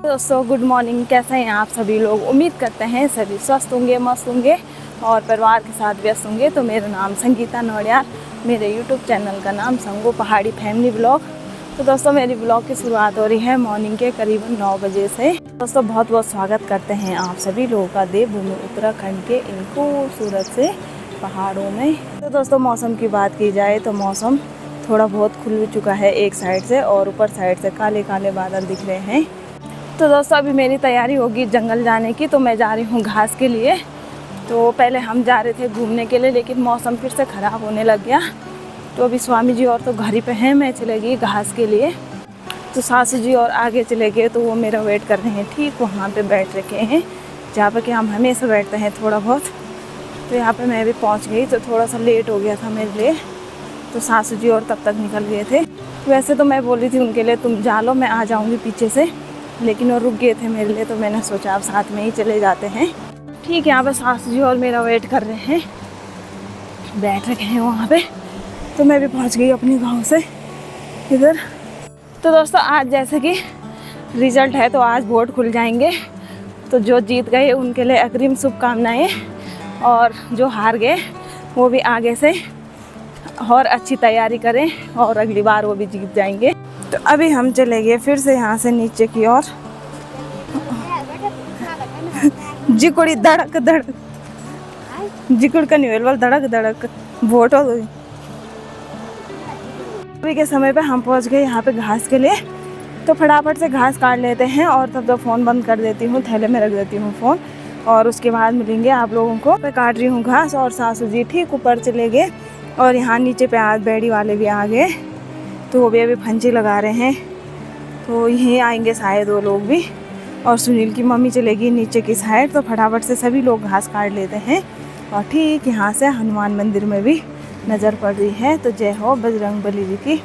दोस्तों good morning. कैसे हैं आप सभी लोग? उम्मीद करते हैं सभी स्वस्थ होंगे, मस्त होंगे और परिवार के साथ व्यस्त होंगे। तो मेरा नाम संगीता नौड़ियार, मेरे यूट्यूब चैनल का नाम संगो पहाड़ी फैमिली ब्लॉग। तो दोस्तों मेरी ब्लॉग की शुरुआत हो रही है मॉर्निंग के करीबन 9 बजे से। दोस्तों बहुत बहुत स्वागत करते हैं आप सभी लोगों का देवभूमि उत्तराखंड के इन खूबसूरत से पहाड़ों में। तो दोस्तों मौसम की बात की जाए तो मौसम थोड़ा बहुत खुल चुका है एक साइड से, और ऊपर साइड से काले काले बादल दिख रहे हैं। तो दोस्तों अभी मेरी तैयारी होगी जंगल जाने की, तो मैं जा रही हूँ घास के लिए। तो पहले हम जा रहे थे घूमने के लिए, लेकिन मौसम फिर से ख़राब होने लग गया। तो अभी स्वामी जी और तो घर ही पे हैं, मैं चले गई घास के लिए। तो सासू जी और आगे चले गए, तो वो मेरा वेट कर रहे हैं ठीक वहाँ पे बैठ रखे हैं जहाँ पर कि हम हमेशा बैठते हैं थोड़ा बहुत। तो यहाँ पे मैं भी पहुँच गई, तो थोड़ा सा लेट हो गया था मेरे लिए। तो सासू जी और तब तक निकल गए थे। वैसे तो मैं बोल रही थी उनके लिए तुम जा लो, मैं आ जाऊँगी पीछे से, लेकिन वो रुक गए थे मेरे लिए। तो मैंने सोचा अब साथ में ही चले जाते हैं। ठीक है, यहाँ पे सासू जी और मेरा वेट कर रहे हैं, बैठ रखे हैं वहाँ पे। तो मैं भी पहुँच गई अपनी गांव से इधर। तो दोस्तों आज जैसे कि रिज़ल्ट है, तो आज वोट खुल जाएंगे। तो जो जीत गए उनके लिए अग्रिम शुभकामनाएँ, और जो हार गए वो भी आगे से और अच्छी तैयारी करें और अगली बार वो भी जीत जाएंगे। तो अभी हम चले गए फिर से यहाँ से नीचे की ओर। जिकुड़ी धड़क धड़क, जिकुड़ का नहीं बोल, धड़क धड़क वोट हो गई। अभी के समय पे हम पहुँच गए यहाँ पे घास के लिए। तो फटाफट से घास काट लेते हैं और तब तक फ़ोन बंद कर देती हूँ, थैले में रख देती हूँ फ़ोन, और उसके बाद मिलेंगे आप लोगों को। मैं काट रही हूँ घास और सासू जी ठीक ऊपर चले गए, और यहाँ नीचे पे आज बेड़ी वाले भी आ गए। तो वो भी अभी फंजी लगा रहे हैं, तो यहीं आएंगे शायद वो लोग भी। और सुनील की मम्मी चलेगी नीचे की साइड। तो फटाफट से सभी लोग घास काट लेते हैं। और ठीक यहाँ से हनुमान मंदिर में भी नज़र पड़ रही है। तो जय हो बजरंगबली जी की।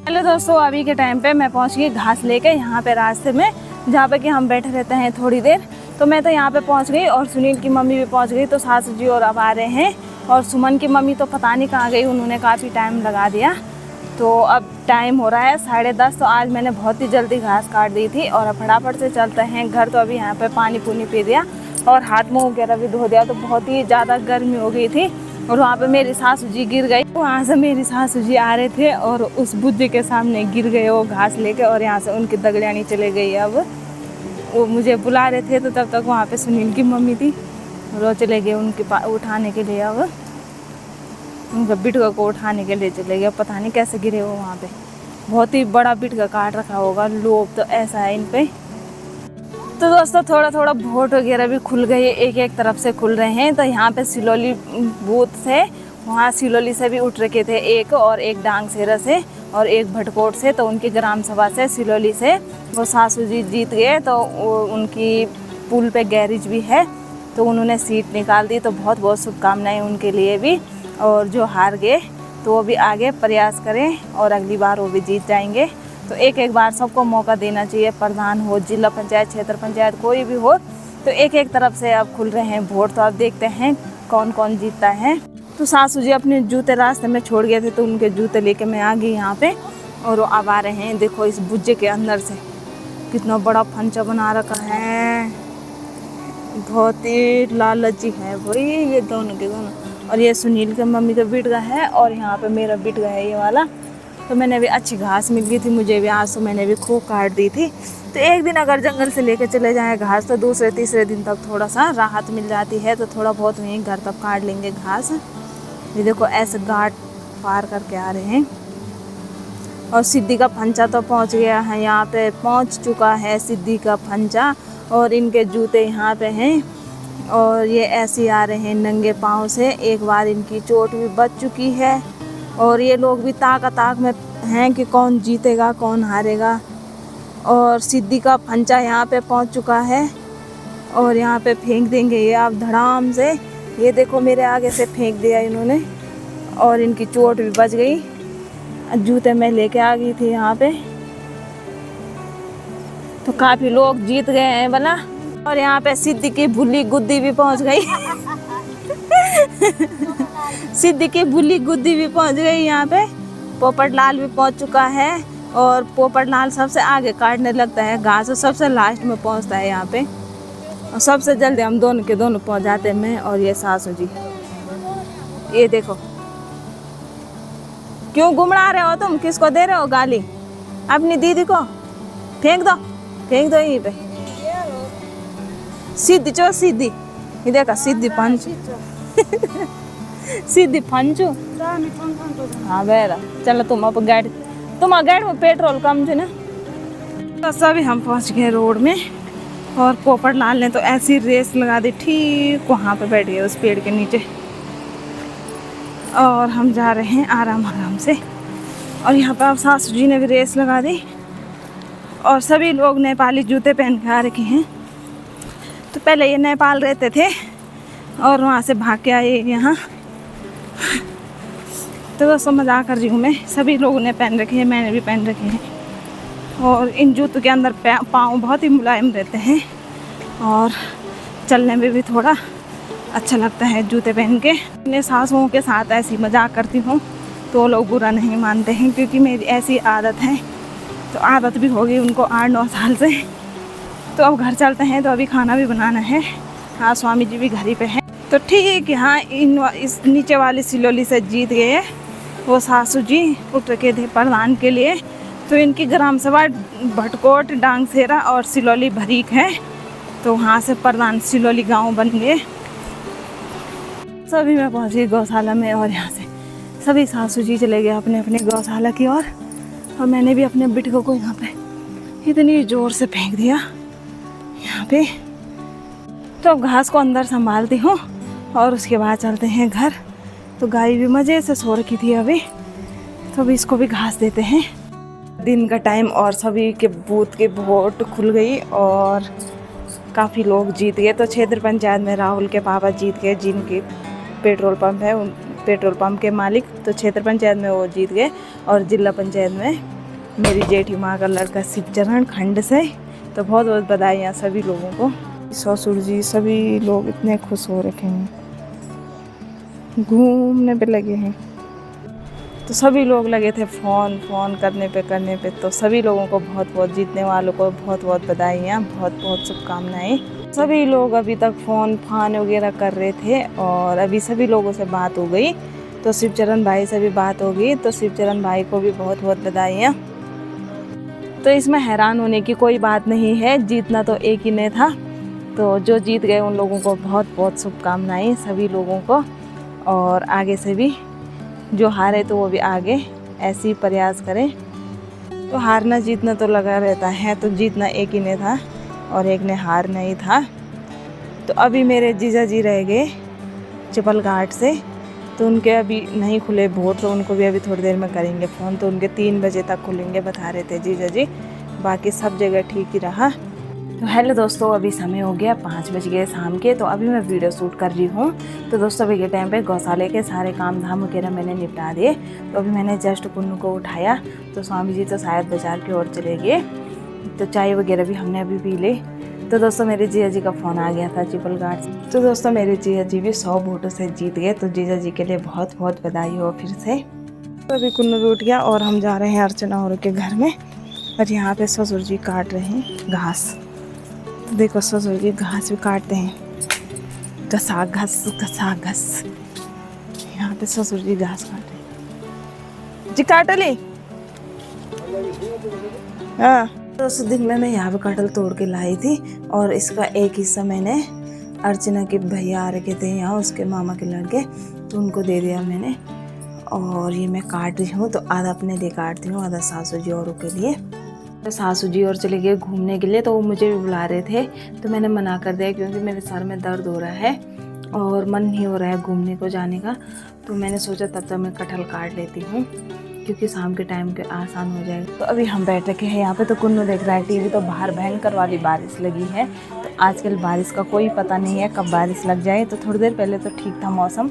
हेलो दोस्तों, अभी के टाइम पे मैं पहुँच गई घास लेके यहाँ पे रास्ते में, जहाँ पे कि हम बैठे रहते हैं थोड़ी देर। तो मैं तो यहाँ पे पहुँच गई और सुनील की मम्मी भी पहुँच गई। तो सासू जी और अब आ रहे हैं, और सुमन की मम्मी तो पता नहीं कहाँ गई, उन्होंने काफ़ी टाइम लगा दिया। तो अब टाइम हो रहा है 10:30। तो आज मैंने बहुत ही जल्दी घास काट दी थी, और अब फटाफट से चलते हैं घर। तो अभी यहाँ पे पानी पूनी पी दिया और हाथ मुँह वगैरह भी धो दिया। तो बहुत ही ज़्यादा गर्मी हो गई थी, और वहाँ पे मेरी सासू जी गिर गई। वहाँ से मेरी सासू जी आ रहे थे और उस बुज्जे के सामने गिर गए वो घास लेके, और यहाँ से उनकी दगड़ियानी चले गई। अब वो मुझे बुला रहे थे, तो तब तक वहाँ पे सुनील की मम्मी थी, और वो चले गए उनके पास उठाने के लिए। अब उनका बिटका को उठाने के लिए चले गए। पता नहीं कैसे गिरे वो वहाँ पे, बहुत ही बड़ा बिटका काट रखा होगा। लोग तो ऐसा है इन पे। तो दोस्तों थोड़ा थोड़ा वोट वगैरह भी खुल गए, एक एक तरफ से खुल रहे हैं। तो यहाँ पे सिलोली बूथ से, वहाँ सिलोली से भी उठ रखे थे एक, और एक डांग सेरा से, और एक भटकोट से। तो उनकी ग्राम सभा से सिलोली से वो सासू जी जीत गए। तो उनकी पुल पे गैरेज भी है, तो उन्होंने सीट निकाल दी। तो बहुत बहुत शुभकामनाएँ उनके लिए भी। और जो हार गए तो वो भी आगे प्रयास करें, और अगली बार वो भी जीत जाएंगे। तो एक एक बार सबको मौका देना चाहिए, प्रधान हो, जिला पंचायत, क्षेत्र पंचायत, कोई भी हो। तो एक एक तरफ से अब खुल रहे हैं वोट। तो अब देखते हैं कौन कौन जीतता है। तो सासू जी अपने जूते रास्ते में छोड़ गए थे, तो उनके जूते लेके मैं आ गई यहाँ पे, और वो अब आ रहे हैं। देखो इस बुज्जे के अंदर से कितना बड़ा फंचा बना रखा है, बहुत ही लालची है भाई ये दोनों के दोनों। और ये सुनील के मम्मी का बिटगा है, और यहाँ पे मेरा बिटगा है ये वाला। तो मैंने भी अच्छी घास मिल गई थी मुझे भी आज, तो मैंने भी खूब काट दी थी। तो एक दिन अगर जंगल से लेके चले जाएँ घास, तो दूसरे तीसरे दिन तक थोड़ा सा राहत मिल जाती है। तो थोड़ा बहुत वहीं घर तक काट लेंगे घास। ये देखो ऐसे घाट पार करके आ रहे हैं। और सिद्धि का फंचा तो पहुँच गया है, यहाँ पे पहुँच चुका है सिद्धि का फंचा। और इनके जूते यहाँ पे हैं, और ये ऐसे आ रहे हैं नंगे पाँव से। एक बार इनकी चोट भी बच चुकी है, और ये लोग भी ताक में हैं कि कौन जीतेगा कौन हारेगा। और सिद्धि का फंचा यहाँ पे पहुँच चुका है, और यहाँ पे फेंक देंगे ये आप धड़ाम से। ये देखो मेरे आगे से फेंक दिया इन्होंने, और इनकी चोट भी बच गई। जूते मैं लेके आ गई थी यहाँ पे। तो काफ़ी लोग जीत गए हैं भला। और यहाँ पे सिद्धि की भुली गुद्दी भी पहुँच गई। सिद्धि की भुली गुद्दी भी पहुँच गई यहाँ पे। पोपट लाल भी पहुँच चुका है, और पोपटलाल सबसे आगे काटने लगता है घास और सबसे लास्ट में पहुंचता है यहाँ पे। और सबसे जल्दी हम दोनों के दोनों पहुंच जाते हैं, मैं और ये सासू जी। ये देखो, क्यों घुमड़ा रहे हो तुम? किसको दे रहे हो गाली? अपनी दीदी को? फेंक दो, फेंक दो यहीं पे। सीधी चो सीधी, ये देखा सीधी पंच सीधी पंचो। हाँ बेरा, चलो तुम अब गाड़ी, तुम गाड़ी में पेट्रोल कम थे ना। तो सभी हम पहुंच गए रोड में और पोपटलाल ने तो ऐसी रेस लगा दी, ठीक वहाँ पे बैठ गए उस पेड़ के नीचे। और हम जा रहे हैं आराम आराम से। और यहाँ पर अब सासू जी ने भी रेस लगा दी और सभी लोग नेपाली जूते पहन के आ रखे हैं। तो पहले ये नेपाल रहते थे और वहाँ से भाग के आए यहाँ। तो दोस्तों मजाक कर रही हूँ मैं, सभी लोगों ने पहन रखे हैं, मैंने भी पहन रखे हैं। और इन जूतों के अंदर पाँव बहुत ही मुलायम रहते हैं और चलने में भी थोड़ा अच्छा लगता है जूते पहन के। अपने सासुओं के साथ ऐसी मजाक करती हूँ तो लोग बुरा नहीं मानते हैं, क्योंकि मेरी ऐसी आदत है। तो आदत भी हो गई उनको 8-9 साल से। तो अब घर चलते हैं, तो अभी खाना भी बनाना है। हाँ, स्वामी जी भी घर ही पे हैं। तो ठीक यहाँ इस नीचे वाली सिलोली से जीत गए वो सासू जी, उठ के थे प्रधान के लिए। तो इनकी ग्राम सभा भटकोट, डांगसेरा और सिलोली भरीक है। तो वहाँ से प्रधान सिलोली गांव बन गए। सभी मैं पहुँची गौशाला में और यहाँ से सभी सासू जी चले गए अपने अपने गौशाला की ओर। और मैंने भी अपने बिटको को यहाँ पे इतनी ज़ोर से फेंक दिया यहाँ पे। तो अब घास को अंदर संभालती हूँ और उसके बाद चलते हैं घर। तो गाय भी मज़े से सो रखी थी अभी, तो अभी इसको भी घास देते हैं। दिन का टाइम और सभी के बूथ के वोट खुल गई और काफ़ी लोग जीत गए। तो क्षेत्र पंचायत में राहुल के पापा जीत गए, जिनकी पेट्रोल पंप है, उन पेट्रोल पंप के मालिक। तो क्षेत्र पंचायत में वो जीत गए और जिला पंचायत में मेरी जेठी माँ का लड़का शिवचरण खंड से। तो बहुत बहुत बधाइयाँ सभी लोगों को। ससुर जी सभी लोग इतने खुश हो रखे हैं, घूमने पे लगे हैं। तो सभी लोग लगे थे फ़ोन करने पे। तो सभी लोगों को बहुत बहुत, जीतने वालों को बहुत बहुत बधाइयाँ, बहुत बहुत शुभकामनाएं। सभी लोग अभी तक फ़ोन वगैरह कर रहे थे और अभी सभी लोगों से बात हो गई। तो शिवचरण भाई से भी बात हो गई। तो शिवचरण भाई को भी बहुत बहुत बधाइयाँ। तो इसमें हैरान होने की कोई बात नहीं है, जीतना तो एक ही ने था। तो जो जीत गए उन लोगों को बहुत बहुत शुभकामनाएं सभी लोगों को। और आगे से भी जो हारे तो वो भी आगे ऐसे ही प्रयास करें। तो हारना जीतना तो लगा रहता है, तो जीतना एक ही ने था और एक ने हार नहीं था। तो अभी मेरे जीजा जी रह गए चिपल घाट से, तो उनके अभी नहीं खुले वोट, तो उनको भी अभी थोड़ी देर में करेंगे फ़ोन। तो उनके 3 बजे तक खुलेंगे बता रहे थे जीजा जी, बाकी सब जगह ठीक ही रहा। तो हेलो दोस्तों, अभी समय हो गया 5 बज गए शाम के। तो अभी मैं वीडियो शूट कर रही हूँ। तो दोस्तों अभी के टाइम पे गौशाले के सारे काम धाम वगैरह मैंने निपटा दिए। तो अभी मैंने जस्ट कुन्नू को उठाया। तो स्वामी जी तो शायद बाजार की ओर चले गए। तो चाय वगैरह भी हमने अभी पी ली। तो दोस्तों मेरे जीजा जी का फ़ोन आ गया था चिपल घाट से। तो दोस्तों मेरे जीजा जी भी 100 वोटों से जीत गए। तो जीजा जी के लिए बहुत बहुत बधाई हो फिर से। तो अभी कुन्नू भी उठ गया और हम जा रहे हैं अर्चना और के घर में। और यहाँ पे ससुर जी काट रहे हैं घास। देखो ससुर जी घास भी काटते हैं, घसा घस। यहाँ पे ससुर जी घास काट रहे जी। काटली हाँ। तो उस दिन में मैं यहाँ पे कटहल तोड़ के लाई थी और इसका एक हिस्सा मैंने अर्चना के भैया आ रखे थे यहाँ, उसके मामा के लड़के, तो उनको दे दिया मैंने। और ये मैं काट रही हूँ। तो आधा अपने लिए काटती हूँ, आधा सासू जी औरों के लिए। तो सासू जी और चले गए घूमने के लिए। तो वो मुझे भी बुला रहे थे, तो मैंने मना कर दिया क्योंकि मेरे सर में दर्द हो रहा है और मन नहीं हो रहा है घूमने को जाने का। तो मैंने सोचा तब तक मैं कटहल काट लेती हूँ, क्योंकि शाम के टाइम के आसान हो जाएगा। तो अभी हम बैठ रखे हैं यहाँ पे। तो कुन्नू देख रहा है टीवी। तो बाहर भयंकर वाली बारिश लगी है। तो आजकल बारिश का कोई पता नहीं है कब बारिश लग जाए। तो थोड़ी देर पहले तो ठीक था मौसम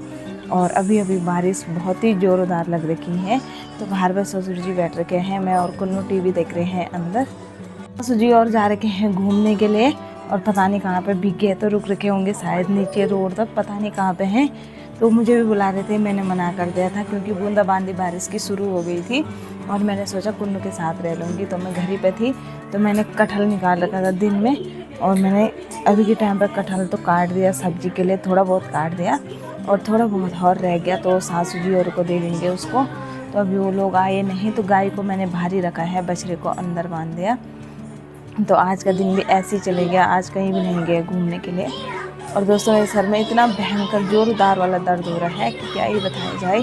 और अभी बारिश बहुत ही ज़ोरदार लग रही है। तो बाहर पर ससुर जी बैठ रखे हैं, मैं और कुन्नू टीवी देख रहे हैं अंदर। ससुर जी और जा रखे हैं घूमने के लिए और पता नहीं कहाँ पे भीग गए। तो रुक रखे होंगे शायद नीचे रोड तक, पता नहीं कहाँ पे हैं। तो मुझे भी बुला रहे थे, मैंने मना कर दिया था क्योंकि बूंदाबांदी बारिश की शुरू हो गई थी और मैंने सोचा कुन्नू के साथ रह लूँगी। तो मैं घर ही पे थी, तो मैंने कटहल निकाल रखा था दिन में और मैंने अभी के टाइम पर कटहल तो काट दिया, सब्जी के लिए थोड़ा बहुत काट दिया और थोड़ा बहुत और रह गया तो सासू जी और को दे देंगे उसको। तो अभी वो लोग आए नहीं, तो गाय को मैंने बाहर ही रखा है, बछड़े को अंदर बांध दिया। तो आज का दिन भी ऐसे ही चले गया, आज कहीं भी नहीं गए घूमने के लिए। और दोस्तों मेरे सर में इतना भयंकर जोरदार वाला दर्द हो रहा है कि क्या ही बताया जाए।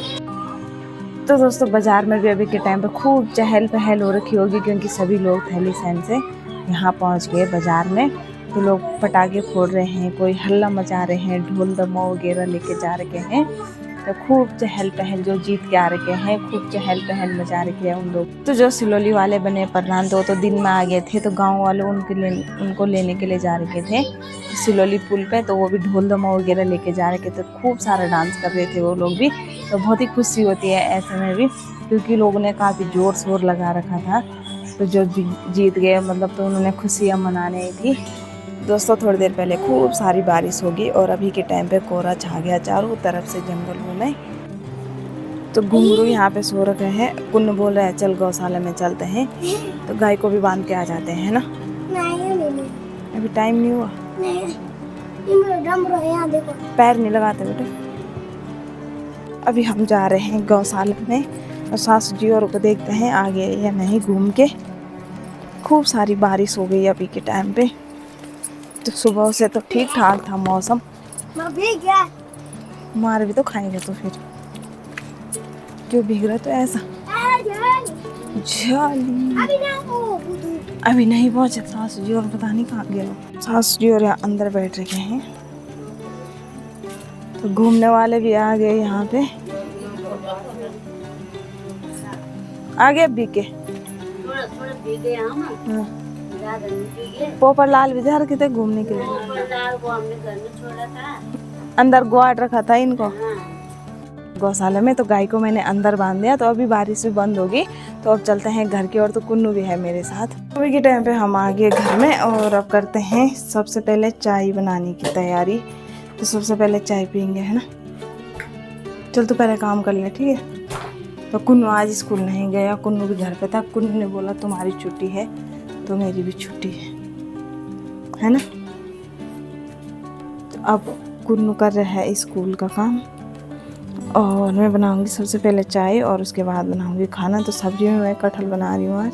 तो दोस्तों बाज़ार में भी अभी के टाइम पर खूब चहल पहल हो रखी होगी क्योंकि सभी लोग थैली सैन से यहाँ पहुँच गए बाज़ार में। तो लोग पटाखे फोड़ रहे हैं, कोई हल्ला मचा रहे हैं, ढोल दमा वगैरह लेके जा रखे हैं। तो खूब चहल पहल, जो जीत के आ रखे हैं खूब चहल पहल मचा रखी है उन लोग। तो जो सिलोली वाले बने प्रधान तो दिन में आ गए थे, तो गांव वाले उनको लेने के लिए जा रखे थे सिलोली पुल पे। तो वो भी ढोल दमा वगैरह लेके जा रखे थे, खूब सारा डांस कर रहे थे वो लोग भी। तो बहुत ही खुशी होती है ऐसे में भी क्योंकि लोगों ने काफ़ी ज़ोर शोर लगा रखा था। तो जो जीत गए मतलब तो उन्होंने खुशियाँ मनाने थी। दोस्तों थोड़ी देर पहले खूब सारी बारिश होगी और अभी के टाइम पे कोहरा छा गया चारों तरफ से जंगलों में। तो घुंघरू यहाँ पे सो रखे हैं। कुन्न बोल रहा है चल गौशाला में चलते हैं, तो गाय को भी बांध के आ जाते हैं ना। नहीं, अभी टाइम नहीं हुआ। पैर नहीं लगाते बेटे। अभी हम जा रहे हैं गौशाला में और सासू जी और को देखते हैं आगे या नहीं घूम के। खूब सारी बारिश हो गई अभी के टाइम पे। तो सुबह से तो ठीक ठाक था मौसम। मार भी तो खाएंगे तो फिर क्यों भीग रहा तो ऐसा। अभी नहीं पहुंचे सासू जी और पता नहीं कहाँ गए। सासू जी और यहाँ अंदर बैठ रखे हैं। तो घूमने वाले भी आ गए यहाँ पे। आगे भीगे पोपर लाल विचार कितने घूमने के लिए अंदर गुआड़ रखा था इनको गौशाला में। तो गाय को मैंने अंदर बांध दिया। तो अभी बारिश भी बंद होगी, तो अब चलते हैं घर की ओर। तो कुन्नू भी है मेरे साथ। अभी के टाइम पे हम आ गए घर में और अब करते हैं सबसे पहले चाय बनाने की तैयारी। तो सबसे पहले चाय पियेंगे है ना। चल तो पहले काम कर ले, ठीक है। तो कुन्नू आज स्कूल नहीं गया, कुन्नू भी घर पे था। कुन्नू ने बोला तुम्हारी छुट्टी है तो मेरी भी छुट्टी है ना। तो अब कुन्नू कर रहा है स्कूल का काम और मैं बनाऊंगी सबसे पहले चाय और उसके बाद बनाऊंगी खाना। तो सब्जी में मैं कटहल बना रही हूँ आज।